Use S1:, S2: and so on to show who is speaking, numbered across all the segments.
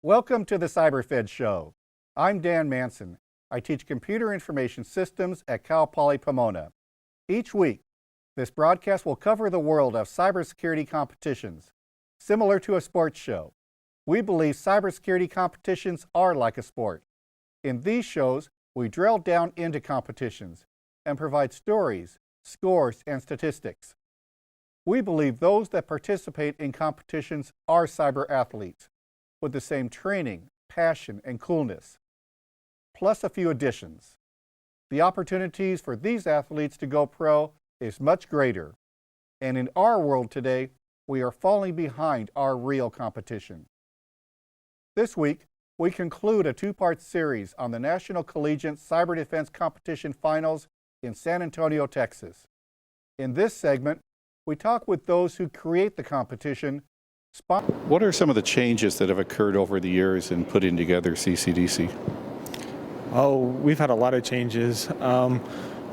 S1: Welcome to the CyberFed show. I'm Dan Manson. I teach computer information systems at Cal Poly Pomona. Each week, this broadcast will cover the world of cybersecurity competitions. Similar to a sports show, we believe cybersecurity competitions are like a sport. In these shows, we drill down into competitions and provide stories, scores, and statistics. We believe those that participate in competitions are cyber athletes with the same training, passion, and coolness, plus a few additions. The opportunities for these athletes to go pro is much greater, and in our world today, we are falling behind our real competition. This week, we conclude a two-part series on the National Collegiate Cyber Defense Competition Finals in San Antonio, Texas. In this segment, we talk with those who create the competition.
S2: What are some of the changes that have occurred over the years in putting together CCDC?
S3: Oh, we've had a lot of changes.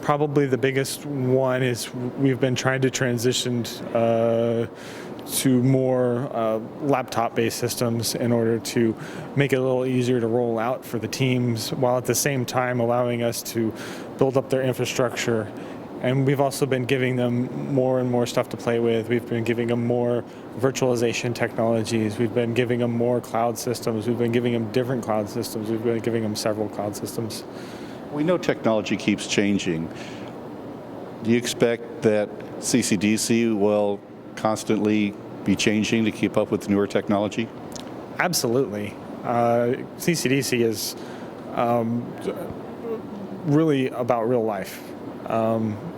S3: Probably the biggest one is we've been trying to transition to more laptop-based systems in order to make it a little easier to roll out for the teams, while at the same time allowing us to build up their infrastructure. And we've also been giving them more and more stuff to play with. We've been giving them more virtualization technologies. We've been giving them more cloud systems. We've been giving them different cloud systems. We've been giving them several cloud systems.
S2: We know technology keeps changing. Do you expect that CCDC will constantly be changing to keep up with newer technology?
S3: Absolutely. CCDC is really about real life.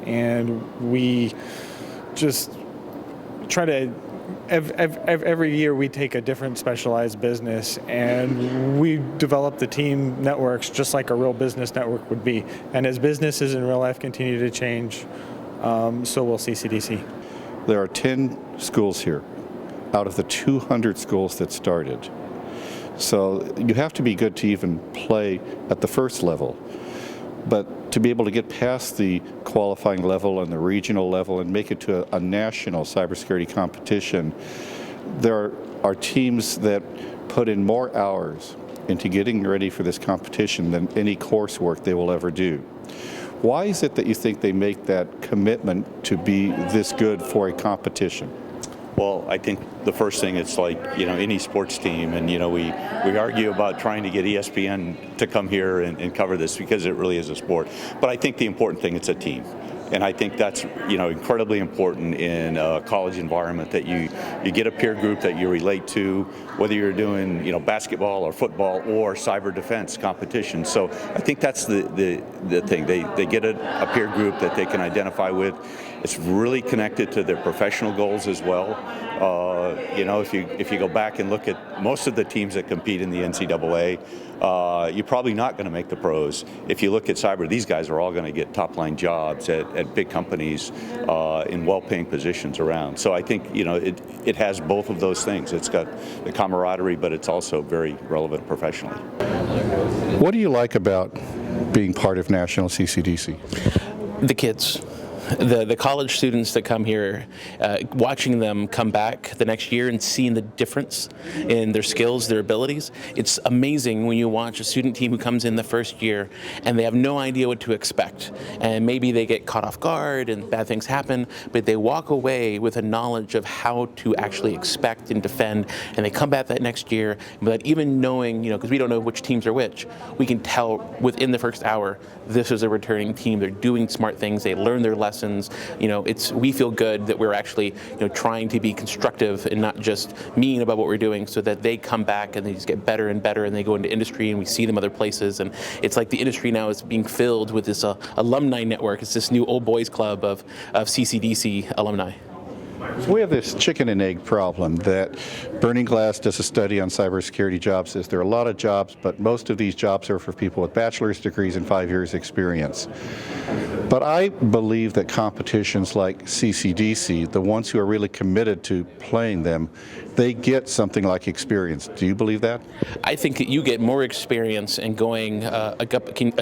S3: And we just try to, every year we take a different specialized business and we develop the team networks just like a real business network would be. And as businesses in real life continue to change, so will CCDC.
S2: There are 10 schools here out of the 200 schools that started. So you have to be good to even play at the first level. But to be able to get past the qualifying level and the regional level and make it to a national cybersecurity competition, there are teams that put in more hours into getting ready for this competition than any coursework they will ever do. Why is it that you think they make that commitment to be this good for a competition?
S4: Well, I think the first thing, it's like, any sports team, and, we argue about trying to get ESPN to come here and cover this because it really is a sport. But I think the important thing, it's a team. And I think that's, incredibly important in a college environment, that you get a peer group that you relate to, whether you're doing, basketball or football or cyber defense competition. So I think that's the thing. They get a peer group that they can identify with. It's really connected to their professional goals as well. If you go back and look at most of the teams that compete in the NCAA, you're probably not going to make the pros. If you look at cyber, these guys are all going to get top-line jobs at big companies in well-paying positions around. So I think it has both of those things. It's got the camaraderie, but it's also very relevant professionally.
S2: What do you like about being part of National CCDC?
S5: The kids. The college students that come here, watching them come back the next year and seeing the difference in their skills, their abilities. It's amazing when you watch a student team who comes in the first year and they have no idea what to expect. And maybe they get caught off guard and bad things happen, but they walk away with a knowledge of how to actually expect and defend. And they come back that next year, but even knowing, because we don't know which teams are which, we can tell within the first hour, this is a returning team. They're doing smart things. They learn their lessons. We feel good that we're actually, trying to be constructive and not just mean about what we're doing, so that they come back and they just get better and better, and they go into industry and we see them other places. And it's like the industry now is being filled with this alumni network. It's this new old boys club of CCDC alumni.
S2: We have this chicken and egg problem that Burning Glass does a study on cybersecurity jobs. Says there are a lot of jobs, but most of these jobs are for people with bachelor's degrees and 5 years experience. But I believe that competitions like CCDC, the ones who are really committed to playing them, they get something like experience. Do you believe that?
S5: I think that you get more experience in going a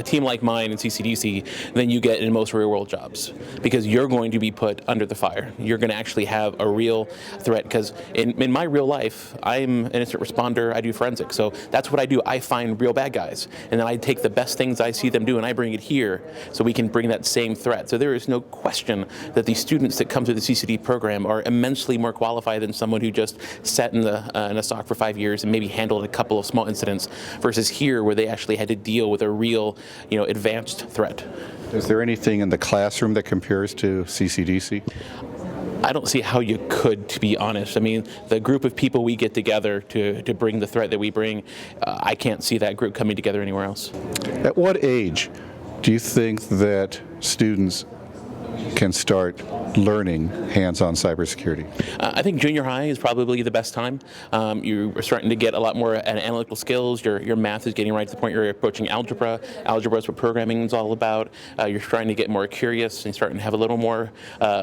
S5: team like mine in CCDC than you get in most real world jobs, because you're going to be put under the fire. You're going to actually have a real threat. Because in my real life, I'm an incident responder, I do forensics, so that's what I do. I find real bad guys, and then I take the best things I see them do and I bring it here so we can bring that same threat. So there is no question that the students that come through the CCD program are immensely more qualified than someone who just sat in a SOC for 5 years and maybe handled a couple of small incidents, versus here where they actually had to deal with a real, advanced threat.
S2: Is there anything in the classroom that compares to CCDC?
S5: I don't see how you could, to be honest. I mean, the group of people we get together to bring the threat that we bring, I can't see that group coming together anywhere else.
S2: At what age do you think that students can start learning hands-on cybersecurity?
S5: I think junior high is probably the best time. You're starting to get a lot more analytical skills. Your math is getting right to the point you're approaching algebra. Algebra is what programming is all about. You're starting to get more curious and starting to have a little more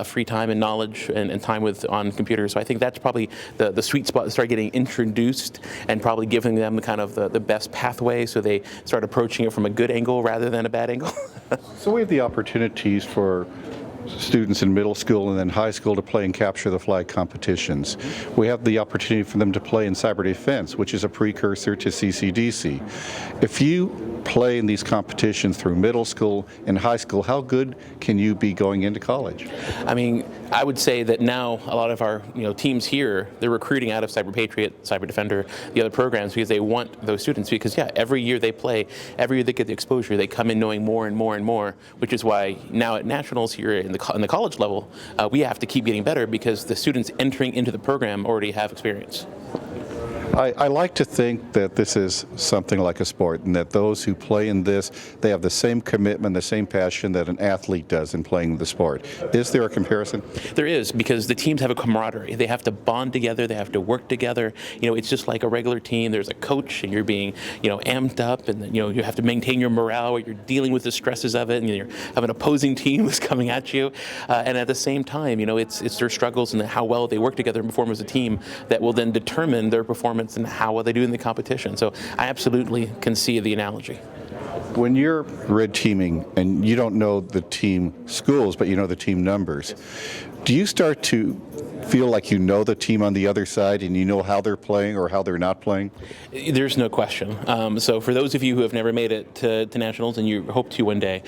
S5: free time and knowledge and time on computers. So I think that's probably the sweet spot to start getting introduced and probably giving them the best pathway so they start approaching it from a good angle rather than a bad angle.
S2: So we have the opportunities for students in middle school and then high school to play in capture the flag competitions. We have the opportunity for them to play in cyber defense, which is a precursor to CCDC. If you play in these competitions through middle school and high school, how good can you be going into college?
S5: I mean, I would say that now a lot of our teams here, they're recruiting out of Cyber Patriot, Cyber Defender, the other programs, because they want those students. Because every year they play, every year they get the exposure, they come in knowing more and more and more, which is why now at nationals here in the college level, we have to keep getting better because the students entering into the program already have experience.
S2: I like to think that this is something like a sport, and that those who play in this, they have the same commitment, the same passion that an athlete does in playing the sport. Is there a comparison?
S5: There is, because the teams have a camaraderie. They have to bond together. They have to work together. It's just like a regular team. There's a coach, and you're being, amped up, and then, you have to maintain your morale. You're dealing with the stresses of it, and you have an opposing team that's coming at you. And at the same time, it's their struggles and how well they work together and perform as a team that will then determine their performance and how well they do in the competition. So I absolutely can see the analogy.
S2: When you're red teaming and you don't know the team schools, but you know the team numbers, do you start to feel like you know the team on the other side and you know how they're playing or how they're not playing?
S5: There's no question. So for those of you who have never made it to nationals and you hope to one day,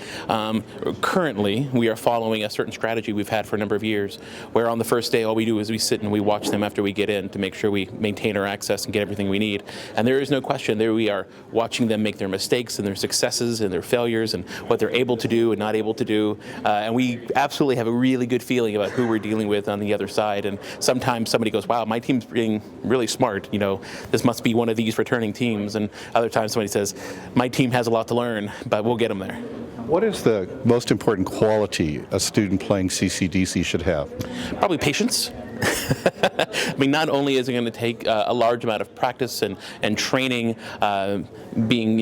S5: currently we are following a certain strategy we've had for a number of years, where on the first day all we do is we sit and we watch them after we get in to make sure we maintain our access and get everything we need. And there is no question, there we are watching them make their mistakes and their successes and their failures and what they're able to do and not able to do. And we absolutely have a really good feeling about who we're dealing with on the other side. And sometimes somebody goes, wow, my team's being really smart. This must be one of these returning teams. And other times somebody says, my team has a lot to learn, but we'll get them there.
S2: What is the most important quality a student playing CCDC should have?
S5: Probably patience. I mean, not only is it going to take a large amount of practice and training, being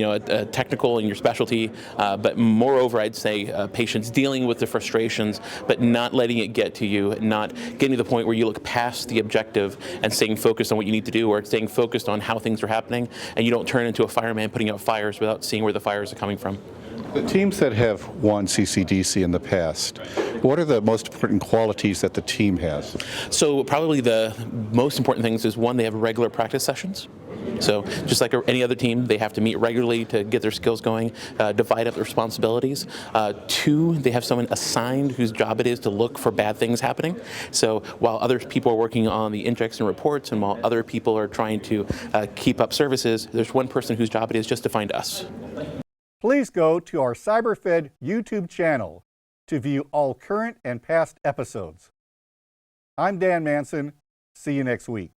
S5: technical in your specialty, but moreover, I'd say patience, dealing with the frustrations, but not letting it get to you, not getting to the point where you look past the objective and staying focused on what you need to do, or staying focused on how things are happening, and you don't turn into a fireman putting out fires without seeing where the fires are coming from.
S2: The teams that have won CCDC in the past, what are the most important qualities that the team has?
S5: So probably the most important things is, one, they have regular practice sessions. So just like any other team, they have to meet regularly to get their skills going, divide up the responsibilities. Two, they have someone assigned whose job it is to look for bad things happening. So while other people are working on the index and reports, and while other people are trying to keep up services, there's one person whose job it is just to find us.
S1: Please go to our CyberFed YouTube channel to view all current and past episodes. I'm Dan Manson. See you next week.